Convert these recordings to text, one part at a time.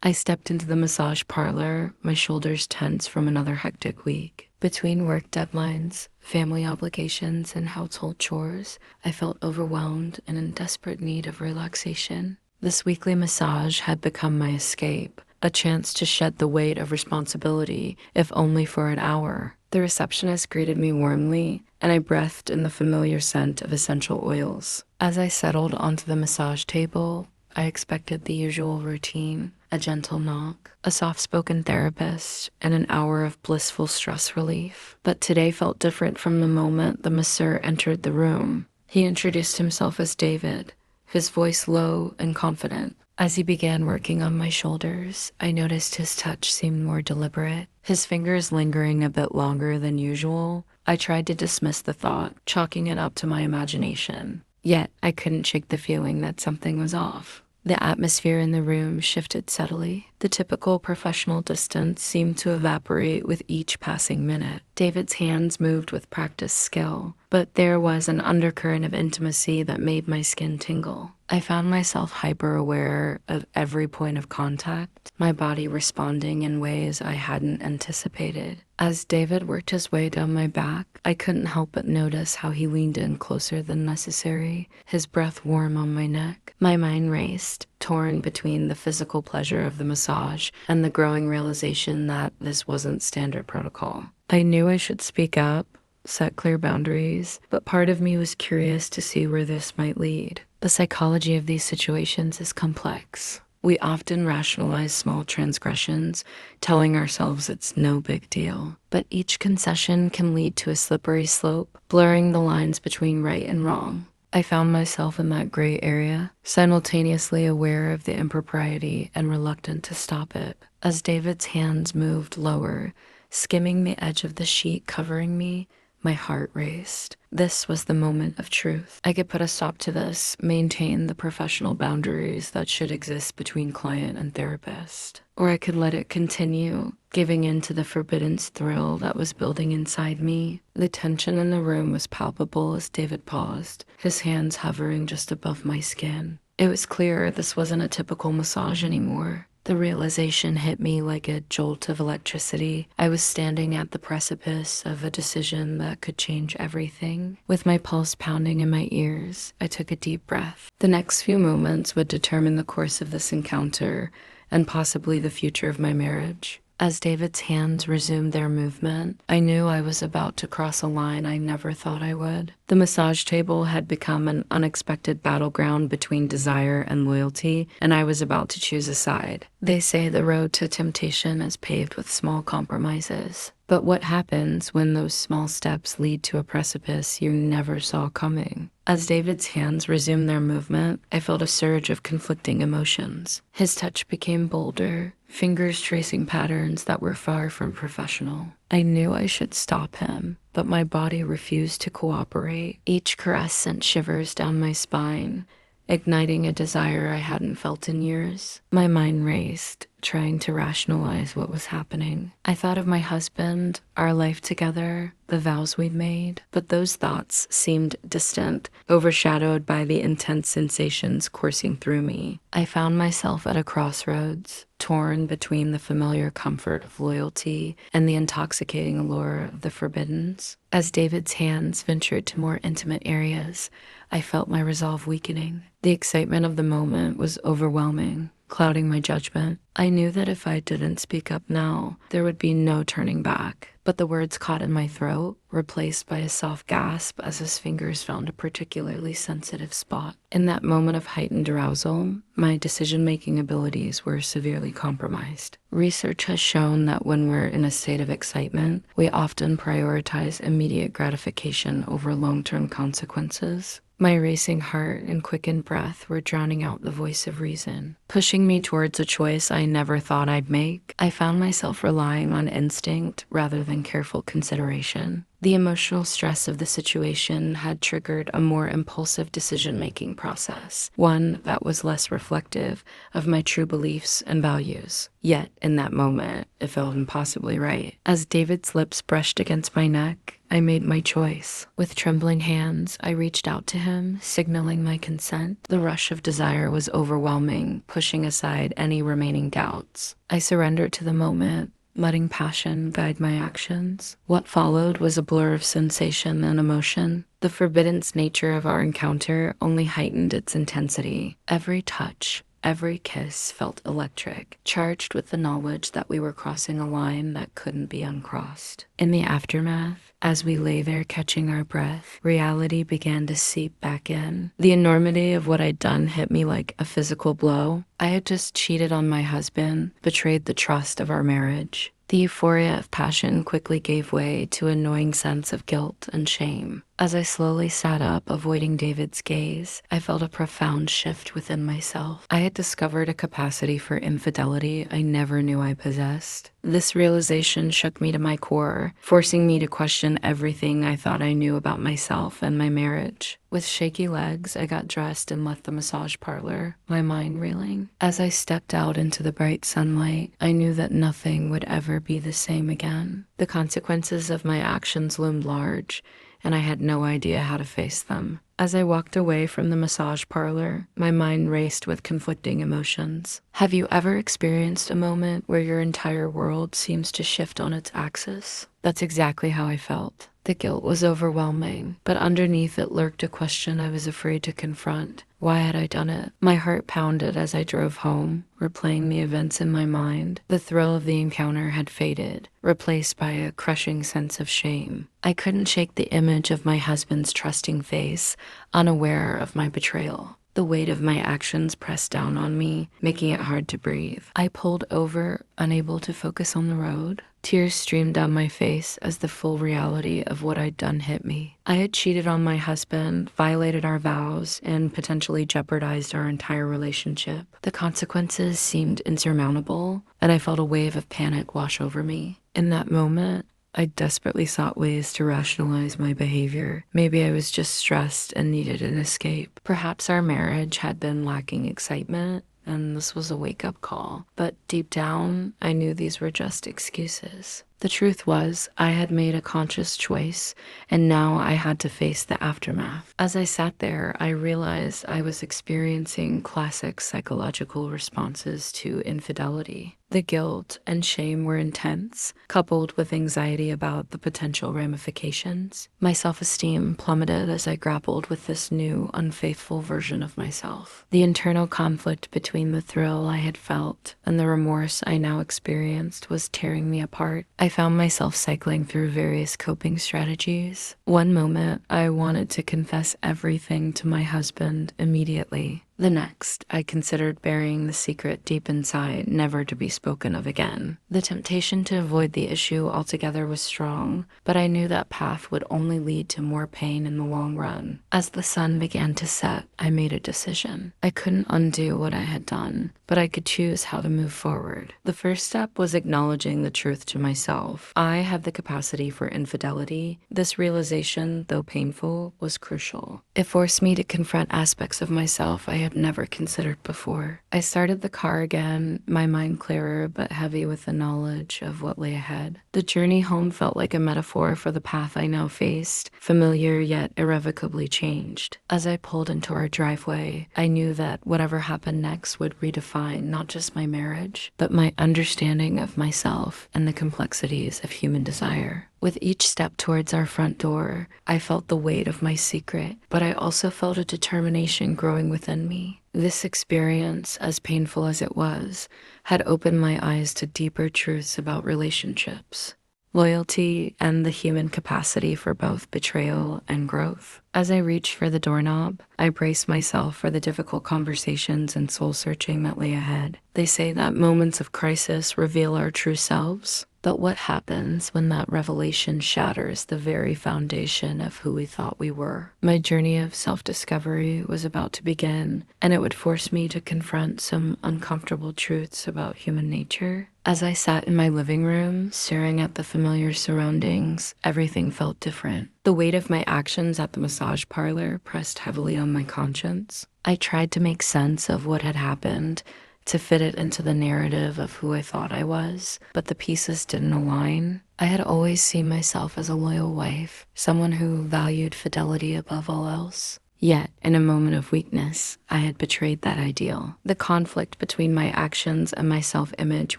I stepped into the massage parlor, my shoulders tense from another hectic week. Between work deadlines, family obligations, and household chores, I felt overwhelmed and in desperate need of relaxation. This weekly massage had become my escape, a chance to shed the weight of responsibility, if only for an hour. The receptionist greeted me warmly, and I breathed in the familiar scent of essential oils. As I settled onto the massage table, I expected the usual routine: a gentle knock, a soft-spoken therapist, and an hour of blissful stress relief. But today felt different from the moment the masseur entered the room. He introduced himself as David, his voice low and confident. As he began working on my shoulders, I noticed his touch seemed more deliberate, his fingers lingering a bit longer than usual. I tried to dismiss the thought, chalking it up to my imagination. Yet, I couldn't shake the feeling that something was off. The atmosphere in the room shifted subtly. The typical professional distance seemed to evaporate with each passing minute. David's hands moved with practiced skill, but there was an undercurrent of intimacy that made my skin tingle. I found myself hyper-aware of every point of contact, my body responding in ways I hadn't anticipated. As David worked his way down my back, I couldn't help but notice how he leaned in closer than necessary, his breath warm on my neck. My mind raced, torn between the physical pleasure of the massage and the growing realization that this wasn't standard protocol. I knew I should speak up, set clear boundaries, but part of me was curious to see where this might lead. The psychology of these situations is complex. We often rationalize small transgressions, telling ourselves it's no big deal. But each concession can lead to a slippery slope, blurring the lines between right and wrong. I found myself in that gray area, simultaneously aware of the impropriety and reluctant to stop it. As David's hands moved lower, skimming the edge of the sheet covering me, my heart raced. This was the moment of truth. I could put a stop to this, maintain the professional boundaries that should exist between client and therapist. Or I could let it continue, giving in to the forbidden thrill that was building inside me. The tension in the room was palpable as David paused, his hands hovering just above my skin. It was clear this wasn't a typical massage anymore. The realization hit me like a jolt of electricity. I was standing at the precipice of a decision that could change everything. With my pulse pounding in my ears, I took a deep breath. The next few moments would determine the course of this encounter and possibly the future of my marriage. As David's hands resumed their movement, I knew I was about to cross a line I never thought I would. The massage table had become an unexpected battleground between desire and loyalty, and I was about to choose a side. They say the road to temptation is paved with small compromises. But what happens when those small steps lead to a precipice you never saw coming? As David's hands resumed their movement, I felt a surge of conflicting emotions. His touch became bolder, fingers tracing patterns that were far from professional. I knew I should stop him, but my body refused to cooperate. Each caress sent shivers down my spine, igniting a desire I hadn't felt in years. My mind raced, trying to rationalize what was happening. I thought of my husband, our life together, the vows we'd made, but those thoughts seemed distant, overshadowed by the intense sensations coursing through me. I found myself at a crossroads, torn between the familiar comfort of loyalty and the intoxicating allure of the forbiddens. As David's hands ventured to more intimate areas, I felt my resolve weakening. The excitement of the moment was overwhelming, clouding my judgment. I knew that if I didn't speak up now, there would be no turning back. But the words caught in my throat, replaced by a soft gasp as his fingers found a particularly sensitive spot. In that moment of heightened arousal, my decision-making abilities were severely compromised. Research has shown that when we're in a state of excitement, we often prioritize immediate gratification over long-term consequences. My racing heart and quickened breath were drowning out the voice of reason, pushing me towards a choice I never thought I'd make. I found myself relying on instinct rather than careful consideration. The emotional stress of the situation had triggered a more impulsive decision-making process, one that was less reflective of my true beliefs and values. Yet, in that moment, it felt impossibly right. As David's lips brushed against my neck, I made my choice. With trembling hands, I reached out to him, signaling my consent. The rush of desire was overwhelming, pushing aside any remaining doubts. I surrendered to the moment, letting passion guide my actions. What followed was a blur of sensation and emotion. The forbidden nature of our encounter only heightened its intensity. Every touch, every kiss felt electric, charged with the knowledge that we were crossing a line that couldn't be uncrossed. In the aftermath, as we lay there catching our breath, reality began to seep back in. The enormity of what I'd done hit me like a physical blow. I had just cheated on my husband, betrayed the trust of our marriage. The euphoria of passion quickly gave way to a gnawing sense of guilt and shame. As I slowly sat up, avoiding David's gaze, I felt a profound shift within myself. I had discovered a capacity for infidelity I never knew I possessed. This realization shook me to my core, forcing me to question everything I thought I knew about myself and my marriage. With shaky legs, I got dressed and left the massage parlor, my mind reeling. As I stepped out into the bright sunlight, I knew that nothing would ever be the same again. The consequences of my actions loomed large, and I had no idea how to face them. As I walked away from the massage parlor, my mind raced with conflicting emotions. Have you ever experienced a moment where your entire world seems to shift on its axis? That's exactly how I felt. The guilt was overwhelming, but underneath it lurked a question I was afraid to confront. Why had I done it? My heart pounded as I drove home, replaying the events in my mind. The thrill of the encounter had faded, replaced by a crushing sense of shame. I couldn't shake the image of my husband's trusting face, unaware of my betrayal. The weight of my actions pressed down on me, making it hard to breathe. I pulled over, unable to focus on the road. Tears streamed down my face as the full reality of what I'd done hit me. I had cheated on my husband, violated our vows, and potentially jeopardized our entire relationship. The consequences seemed insurmountable, and I felt a wave of panic wash over me. In that moment, I desperately sought ways to rationalize my behavior. Maybe I was just stressed and needed an escape. Perhaps our marriage had been lacking excitement, and this was a wake-up call. But deep down, I knew these were just excuses. The truth was, I had made a conscious choice, and now I had to face the aftermath. As I sat there, I realized I was experiencing classic psychological responses to infidelity. The guilt and shame were intense, coupled with anxiety about the potential ramifications. My self-esteem plummeted as I grappled with this new, unfaithful version of myself. The internal conflict between the thrill I had felt and the remorse I now experienced was tearing me apart. I found myself cycling through various coping strategies. One moment, I wanted to confess everything to my husband immediately. The next, I considered burying the secret deep inside, never to be spoken of again. The temptation to avoid the issue altogether was strong, but I knew that path would only lead to more pain in the long run. As the sun began to set, I made a decision. I couldn't undo what I had done, but I could choose how to move forward. The first step was acknowledging the truth to myself. I have the capacity for infidelity. This realization, though painful, was crucial. It forced me to confront aspects of myself I had never considered before. I started the car again, my mind clearer but heavy with the knowledge of what lay ahead. The journey home felt like a metaphor for the path I now faced, familiar yet irrevocably changed. As I pulled into our driveway, I knew that whatever happened next would redefine not just my marriage, but my understanding of myself and the complexities of human desire. With each step towards our front door, I felt the weight of my secret, but I also felt a determination growing within me. This experience, as painful as it was, had opened my eyes to deeper truths about relationships, loyalty, and the human capacity for both betrayal and growth. As I reached for the doorknob, I braced myself for the difficult conversations and soul-searching that lay ahead. They say that moments of crisis reveal our true selves. But what happens when that revelation shatters the very foundation of who we thought we were? My journey of self-discovery was about to begin, and it would force me to confront some uncomfortable truths about human nature. As I sat in my living room, staring at the familiar surroundings, everything felt different. The weight of my actions at the massage parlor pressed heavily on my conscience. I tried to make sense of what had happened, to fit it into the narrative of who I thought I was, but the pieces didn't align. I had always seen myself as a loyal wife, someone who valued fidelity above all else. Yet, in a moment of weakness, I had betrayed that ideal. The conflict between my actions and my self-image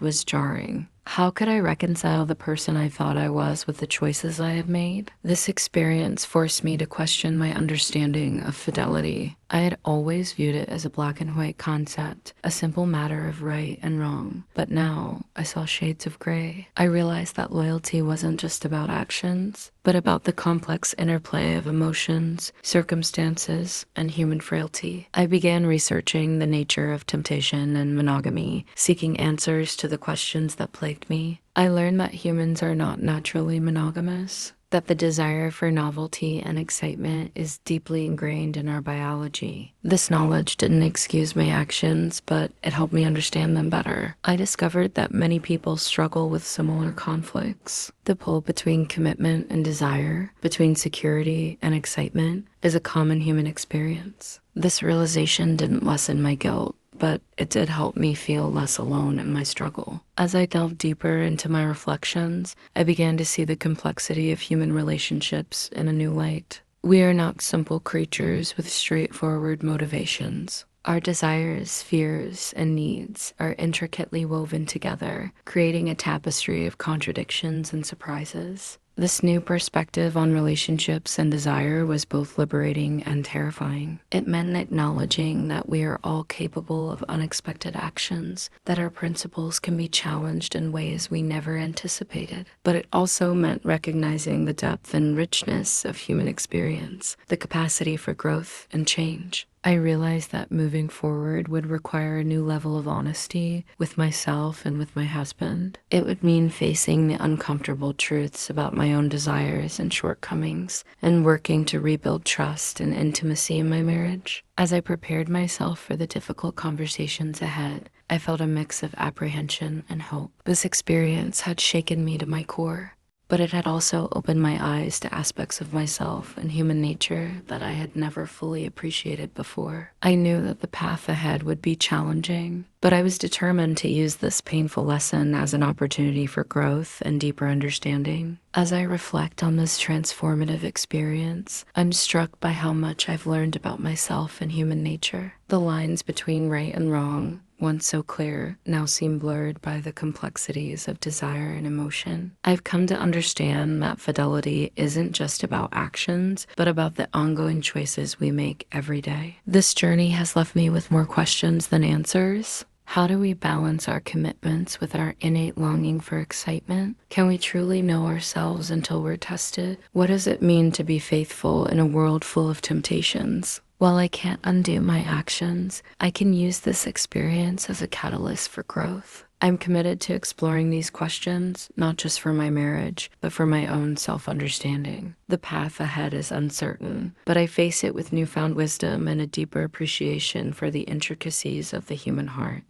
was jarring. How could I reconcile the person I thought I was with the choices I had made? This experience forced me to question my understanding of fidelity. I had always viewed it as a black and white concept, a simple matter of right and wrong. But now I saw shades of gray. I realized that loyalty wasn't just about actions, but about the complex interplay of emotions, circumstances, and human frailty. I began researching the nature of temptation and monogamy, seeking answers to the questions that plagued me. I learned that humans are not naturally monogamous, that the desire for novelty and excitement is deeply ingrained in our biology. This knowledge didn't excuse my actions, but it helped me understand them better. I discovered that many people struggle with similar conflicts. The pull between commitment and desire, between security and excitement, is a common human experience. This realization didn't lessen my guilt, but it did help me feel less alone in my struggle. As I delved deeper into my reflections, I began to see the complexity of human relationships in a new light. We are not simple creatures with straightforward motivations. Our desires, fears, and needs are intricately woven together, creating a tapestry of contradictions and surprises. This new perspective on relationships and desire was both liberating and terrifying. It meant acknowledging that we are all capable of unexpected actions, that our principles can be challenged in ways we never anticipated. But it also meant recognizing the depth and richness of human experience, the capacity for growth and change. I realized that moving forward would require a new level of honesty with myself and with my husband. It would mean facing the uncomfortable truths about my own desires and shortcomings, and working to rebuild trust and intimacy in my marriage. As I prepared myself for the difficult conversations ahead, I felt a mix of apprehension and hope. This experience had shaken me to my core, but it had also opened my eyes to aspects of myself and human nature that I had never fully appreciated before. I knew that the path ahead would be challenging, but I was determined to use this painful lesson as an opportunity for growth and deeper understanding. As I reflect on this transformative experience, I'm struck by how much I've learned about myself and human nature. The lines between right and wrong, once so clear, now seem blurred by the complexities of desire and emotion. I've come to understand that fidelity isn't just about actions, but about the ongoing choices we make every day. This journey has left me with more questions than answers. How do we balance our commitments with our innate longing for excitement? Can we truly know ourselves until we're tested? What does it mean to be faithful in a world full of temptations? While I can't undo my actions, I can use this experience as a catalyst for growth. I'm committed to exploring these questions, not just for my marriage, but for my own self-understanding. The path ahead is uncertain, but I face it with newfound wisdom and a deeper appreciation for the intricacies of the human heart.